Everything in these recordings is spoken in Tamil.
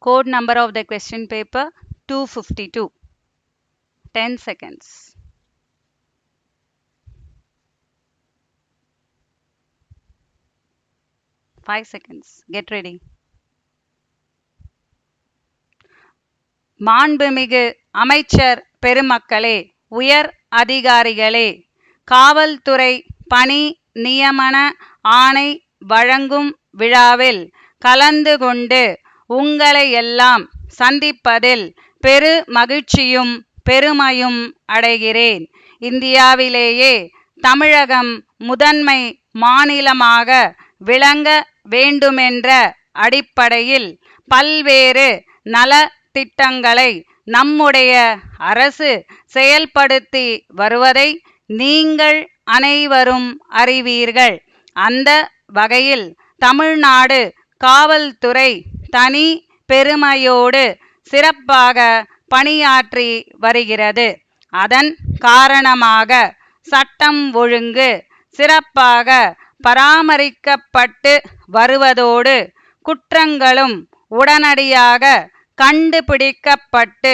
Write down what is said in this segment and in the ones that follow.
Code number of the question paper 252. 10 seconds. Five seconds. Get ready. மாண்புமிகு அமைச்சர் பெருமக்களே, உயர் அதிகாரிகளே, காவல்துறை பணி நியமன ஆணை வழங்கும் விழாவில் கலந்து கொண்டு உங்களை எல்லாம் சந்திப்பதில் பெரு மகிழ்ச்சியும் பெருமையும் அடைகிறேன். இந்தியாவிலேயே தமிழகம் முதன்மை மாநிலமாக விளங்க வேண்டுமென்ற அடிப்படையில் பல்வேறு நல திட்டங்களை நம்முடைய அரசு செயல்படுத்தி வருவதை நீங்கள் அனைவரும் அறிவீர்கள். அந்த வகையில் தமிழ்நாடு காவல்துறை தனி பெருமையோடு சிறப்பாக பணியாற்றி வருகிறது. அதன் காரணமாக சட்டம் ஒழுங்கு சிறப்பாக பராமரிக்கப்பட்டு வருவதோடு குற்றங்களும் உடனடியாக கண்டுபிடிக்கப்பட்டு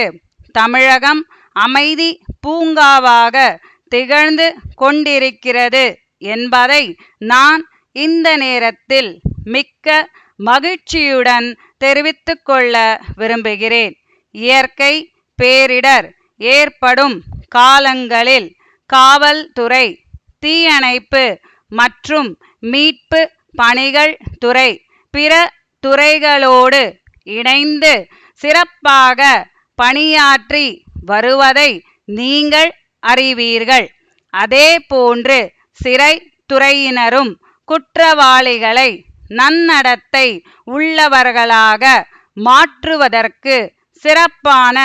தமிழகம் அமைதி பூங்காவாக திகழ்ந்து கொண்டிருக்கிறது என்பதை நான் இந்த நேரத்தில் மிக்க மகிழ்ச்சியுடன் தெரிவித்துக் கொள்ள விரும்புகிறேன். இயற்கை பேரிடர் ஏற்படும் காலங்களில் காவல்துறை, தீயணைப்பு மற்றும் மீட்பு பணிகள் துறை பிற துறைகளோடு இணைந்து சிறப்பாக பணியாற்றி வருவதை நீங்கள் அறிவீர்கள். அதேபோன்று சிறை துறையினரும் குற்றவாளிகளை நன்னடத்தை உள்ளவர்களாக மாற்றுவதற்கு சிறப்பான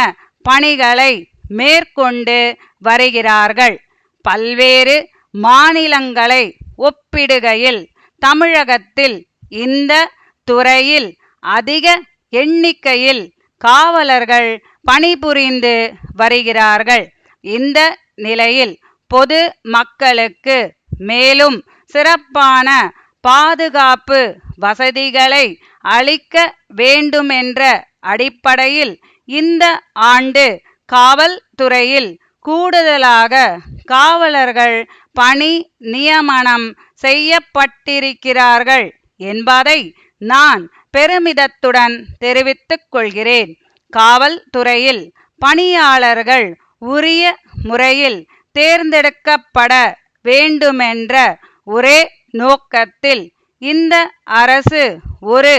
பணிகளை மேற்கொண்டு வருகிறார்கள். பல்வேறு மாநிலங்களை ஒப்பிடுகையில் தமிழகத்தில் இந்த துறையில் அதிக எண்ணிக்கையில் காவலர்கள் பணிபுரிந்து வருகிறார்கள். இந்த நிலையில் பொது மக்களுக்கு மேலும் சிறப்பான பாதுகாப்பு வசதிகளை அளிக்க வேண்டுமென்ற அடிப்படையில் இந்த ஆண்டு காவல்துறையில் கூடுதலாக காவலர்கள் பணி நியமனம் செய்யப்பட்டிருக்கிறார்கள் என்பதை நான் பெருமிதத்துடன் தெரிவித்துக் கொள்கிறேன். காவல்துறையில் பணியாளர்கள் உரிய முறையில் தேர்ந்தெடுக்கப்பட வேண்டுமென்ற ஒரே நோக்கத்தில் இந்த அரசு ஒரு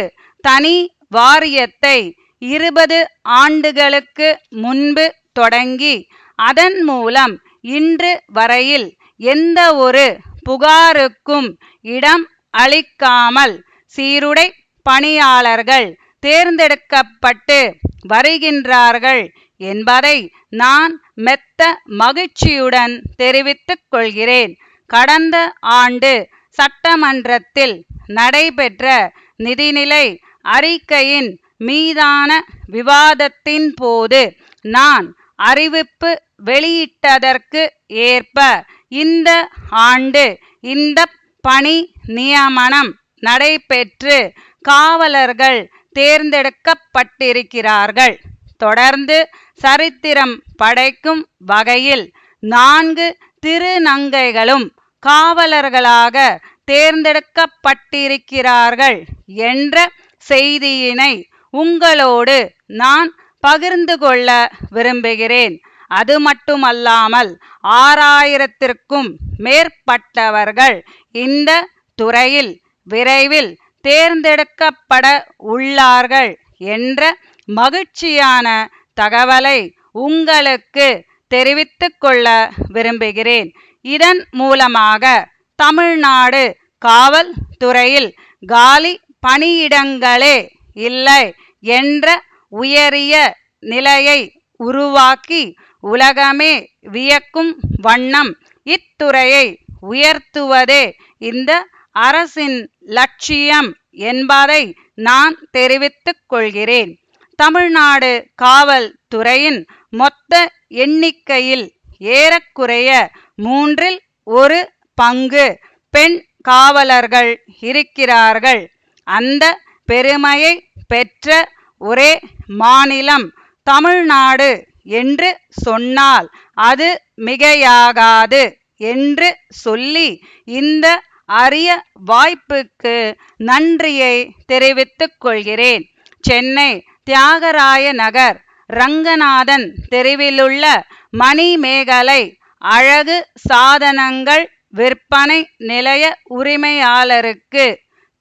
தனி வாரியத்தை 20 ஆண்டுகளுக்கு முன்பு தொடங்கி அதன் மூலம் இன்று வரையில் எந்த ஒரு புகாருக்கும் இடம் அளிக்காமல் சீருடை பணியாளர்கள் தேர்ந்தெடுக்கப்பட்டு வருகின்றார்கள் என்பதை நான் மெத்த மகிழ்ச்சியுடன் தெரிவித்துக் கொள்கிறேன். கடந்த ஆண்டு சட்டமன்றத்தில் நடைபெற்ற நிதிநிலை அறிக்கையின் மீதான விவாதத்தின் போது நான் அறிவிப்பு வெளியிட்டதற்கு ஏற்ப இந்த ஆண்டு இந்த பணி நியமனம் நடைபெற்று காவலர்கள் தேர்ந்தெடுக்கப்பட்டிருக்கிறார்கள். தொடர்ந்து சரித்திரம் படைக்கும் வகையில் 4 திருநங்கைகளும் காவலர்களாக தேர்ந்தெடுக்கப்பட்டிருக்கிறார்கள் என்ற செய்தியினை உங்களோடு நான் பகிர்ந்து கொள்ள விரும்புகிறேன். அது மட்டுமல்லாமல் 6000த்திற்கும் மேற்பட்டவர்கள் இந்த துறையில் விரைவில் தேர்ந்தெடுக்கப்பட உள்ளார்கள் என்ற மகிழ்ச்சியான தகவலை உங்களுக்கு தெரிவித்துக் கொள்ள விரும்புகிறேன். இதன் மூலமாக தமிழ்நாடு காவல்துறையில் காலி பணியிடங்களே இல்லை என்ற உயரிய நிலையை உருவாக்கி உலகமே வியக்கும் வண்ணம் இத்துறையை உயர்த்துவதே இந்த அரசின் லட்சியம் என்பதை நான் தெரிவித்துக் கொள்கிறேன். தமிழ்நாடு காவல்துறையின் மொத்த எண்ணிக்கையில் ஏறக்குறைய 1/3 பங்கு பெண் காவலர்கள் இருக்கிறார்கள். அந்த பெருமையை பெற்ற ஒரே மாநிலம் தமிழ்நாடு என்று சொன்னால் அது மிகையாகாது என்று சொல்லி இந்த அரிய வாய்ப்புக்கு நன்றியை தெரிவித்துக் கொள்கிறேன். சென்னை தியாகராய நகர் ரங்கநாதன் தெருவிலுள்ள மணிமேகலை அழகு சாதனங்கள் விற்பனை நிலைய உரிமையாளருக்கு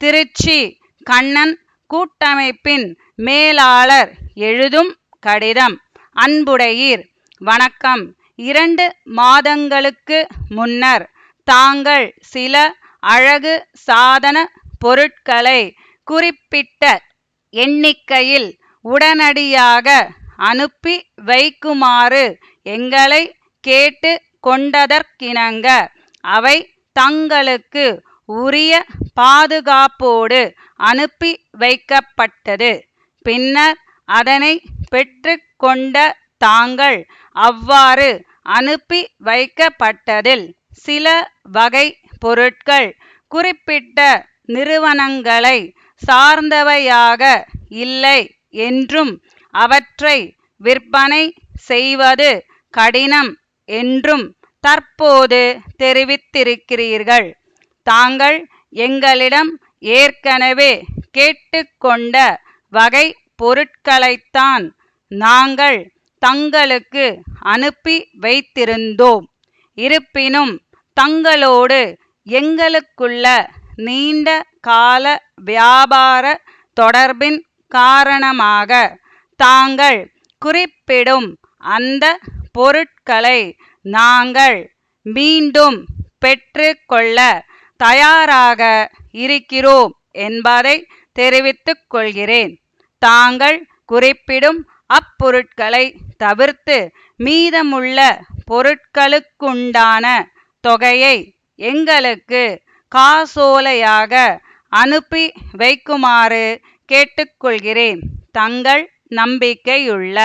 திருச்சி கண்ணன் கூட்டமைப்பின் மேலாளர் எழுதும் கடிதம். அன்புடையீர், வணக்கம். 2 மாதங்களுக்கு முன்னர் தாங்கள் சில அழகு சாதன பொருட்களை குறிப்பிட்ட எண்ணிக்கையில் உடனடியாக அனுப்பி வைக்குமாறு எங்களை கேட்டு கொண்டதற்கிணங்க அவை தங்களுக்கு உரிய பாதுகாப்போடு அனுப்பி வைக்கப்பட்டது. பின்னர் அதனை பெற்று கொண்ட தாங்கள் அவ்வாறு அனுப்பி வைக்கப்பட்டதில் சில வகை பொருட்கள் குறிப்பிட்ட நிறுவனங்களை சார்ந்தவையாக இல்லை என்றும் அவற்றை விற்பனை செய்வது கடினம் என்றும் தற்போது தெரிவித்திருக்கிறீர்கள். தாங்கள் எங்களிடம் ஏற்கனவே கேட்டுக்கொண்ட வகை பொருட்களைத்தான் நாங்கள் தங்களுக்கு அனுப்பி வைத்திருந்தோம். இருப்பினும் தங்களோடு எங்களுக்குள்ள நீண்ட கால வியாபார தொடர்பின் காரணமாக தாங்கள் குறிப்பிடும் அந்த பொருட்களை நாங்கள் மீண்டும் பெற்று கொள்ள தயாராக இருக்கிறோம் என்பதை தெரிவித்துக் கொள்கிறேன். தாங்கள் குறிப்பிடும் அப்பொருட்களை தவிர்த்து மீதமுள்ள பொருட்களுக்குண்டான தொகையை எங்களுக்கு காசோலையாக அனுப்பி வைக்குமாறு கேட்டுக்கொள்கிறேன். தங்கள் நம்பிக்கையுள்ள